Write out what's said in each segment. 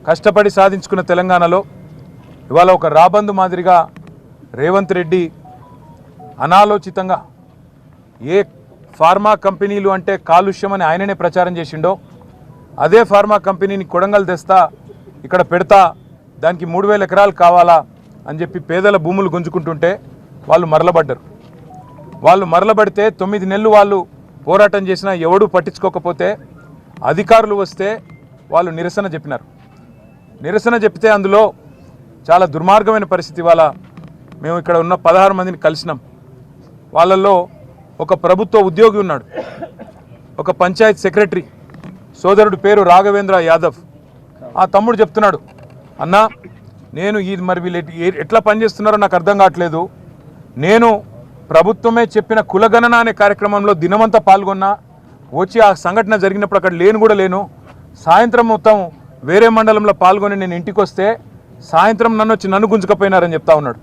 కష్టపడి సాధించుకున్న తెలంగాణలో ఇవాళ ఒక రాబందు మాదిరిగా రేవంత్ రెడ్డి అనాలోచితంగా ఏ ఫార్మా కంపెనీలు అంటే కాలుష్యం అని ఆయననే ప్రచారం చేసిండో అదే ఫార్మా కంపెనీని కొడంగల్ తెస్తా ఇక్కడ పెడతా దానికి 3000 ఎకరాలు కావాలా అని చెప్పి పేదల భూములు గుంజుకుంటుంటే వాళ్ళు మరలబడ్డారు. వాళ్ళు మరలబడితే 9 నెలలు వాళ్ళు పోరాటం చేసినా ఎవడూ పట్టించుకోకపోతే అధికారులు వస్తే వాళ్ళు నిరసన చెప్పినారు. నిరసన చెప్తే అందులో చాలా దుర్మార్గమైన పరిస్థితి. ఇవాళ మేము ఇక్కడ ఉన్న 16 మందిని కలిసినాం. వాళ్ళల్లో ఒక ప్రభుత్వ ఉద్యోగి ఉన్నాడు, ఒక పంచాయత్ సెక్రటరీ సోదరుడు పేరు రాఘవేంద్ర యాదవ్. ఆ తమ్ముడు చెప్తున్నాడు, అన్నా నేను ఈ మరి వీళ్ళు ఎట్లా పనిచేస్తున్నారో నాకు అర్థం కావట్లేదు. నేను ప్రభుత్వమే చెప్పిన కులగణన అనే కార్యక్రమంలో దినమంతా పాల్గొన్నా, వచ్చి ఆ సంఘటన జరిగినప్పుడు అక్కడ లేను. సాయంత్రం మొత్తం వేరే మండలంలో పాల్గొని నేను ఇంటికి వస్తే సాయంత్రం నన్ను గుంజుకపోయినారని చెప్తా ఉన్నాడు.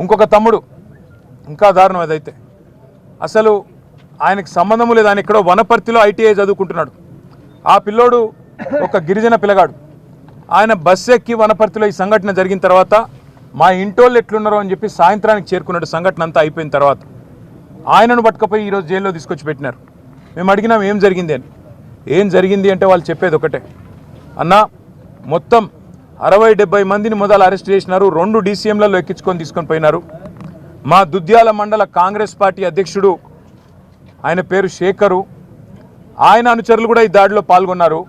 ఇంకొక తమ్ముడు ఇంకా దారుణం అదైతే, అసలు ఆయనకు సంబంధం లేదు, ఆయన ఎక్కడో వనపర్తిలో ITI చదువుకుంటున్నాడు. ఆ పిల్లోడు ఒక గిరిజన పిల్లగాడు. ఆయన బస్సు ఎక్కి వనపర్తిలో ఈ సంఘటన జరిగిన తర్వాత మా ఇంటోళ్ళు ఎట్లున్నారో అని చెప్పి సాయంత్రానికి చేరుకున్నాడు. సంఘటన అంతా అయిపోయిన తర్వాత ఆయనను పట్టుకపోయి ఈరోజు జైల్లో తీసుకొచ్చి పెట్టినారు. మేము అడిగినాం ఏం జరిగింది అని. ఏం జరిగింది అంటే వాళ్ళు చెప్పేది ఒకటే, అన్నా మొత్తం 60-70 మందిని మొదలు అరెస్ట్ చేసినారు, 2 DCMలలో ఎక్కించుకొని తీసుకొని పోయినారు. మా దుద్యాల మండల కాంగ్రెస్ పార్టీ అధ్యక్షుడు ఆయన పేరు శేఖరు, ఆయన అనుచరులు కూడా ఈ దాడిలో పాల్గొన్నారు.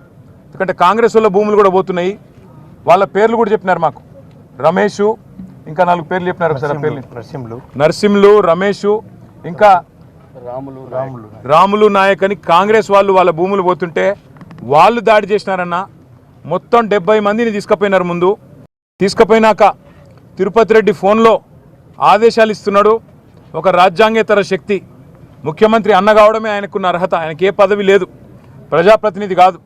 ఎందుకంటే కాంగ్రెస్ వాళ్ళ భూములు కూడా పోతున్నాయి. వాళ్ళ పేర్లు కూడా చెప్పినారు మాకు, రమేషు, ఇంకా 4 పేర్లు చెప్పినారు. ఒకసారి పేర్లు నరసింహులు, రమేషు, ఇంకా రాములు నాయక్ అని కాంగ్రెస్ వాళ్ళు వాళ్ళ భూములు పోతుంటే వాళ్ళు దాడి చేసినారన్న. మొత్తం 70 మందిని తీసుకుపోయినారు. ముందు తీసుకుపోయినాక తిరుపతి రెడ్డి ఫోన్లో ఆదేశాలు ఇస్తున్నాడు. ఒక రాజ్యాంగేతర శక్తి, ముఖ్యమంత్రి అన్న కావడమే ఆయనకున్న అర్హత, ఆయనకి ఏ పదవి లేదు, ప్రజాప్రతినిధి కాదు.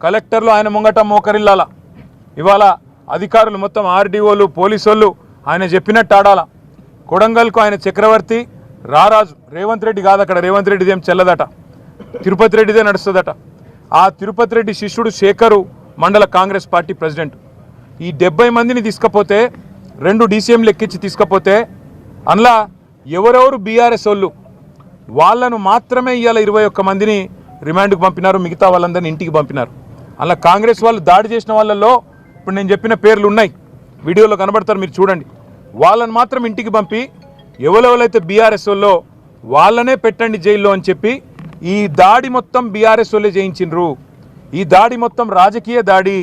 కలెక్టర్లు ఆయన ముంగట మోకరిల్లాల. ఇవాళ అధికారులు మొత్తం RDOలు పోలీసు వాళ్ళు ఆయన చెప్పినట్టు ఆడాల. కొడంగల్కు ఆయన చక్రవర్తి రారాజు, రేవంత్ రెడ్డి కాదు. అక్కడ రేవంత్ రెడ్డిది ఏం చెల్లదట, తిరుపతి రెడ్డిదే నడుస్తుందట. ఆ తిరుపతి రెడ్డి శిష్యుడు శేఖరు మండల కాంగ్రెస్ పార్టీ ప్రెసిడెంట్. ఈ 70 మందిని తీసుకపోతే 2 DCMలు ఎక్కించి తీసుకపోతే అందులో ఎవరెవరు BRS వాళ్ళు వాళ్ళను మాత్రమే ఇవాళ 21 మందిని రిమాండ్కు పంపినారు. మిగతా వాళ్ళందరినీ ఇంటికి పంపినారు. అలా కాంగ్రెస్ వాళ్ళు దాడి చేసిన వాళ్ళల్లో ఇప్పుడు నేను చెప్పిన పేర్లు ఉన్నాయి, వీడియోలో కనబడతారు, మీరు చూడండి. వాళ్ళని మాత్రం ఇంటికి పంపి ఎవరెవరైతే BRS వాళ్ళో వాళ్ళనే పెట్టండి జైల్లో అని చెప్పి ఈ దాడి మొత్తం BRS వాళ్ళే చేయించిండ్రు. ఈ దాడి మొత్తం రాజకీయ దాడి,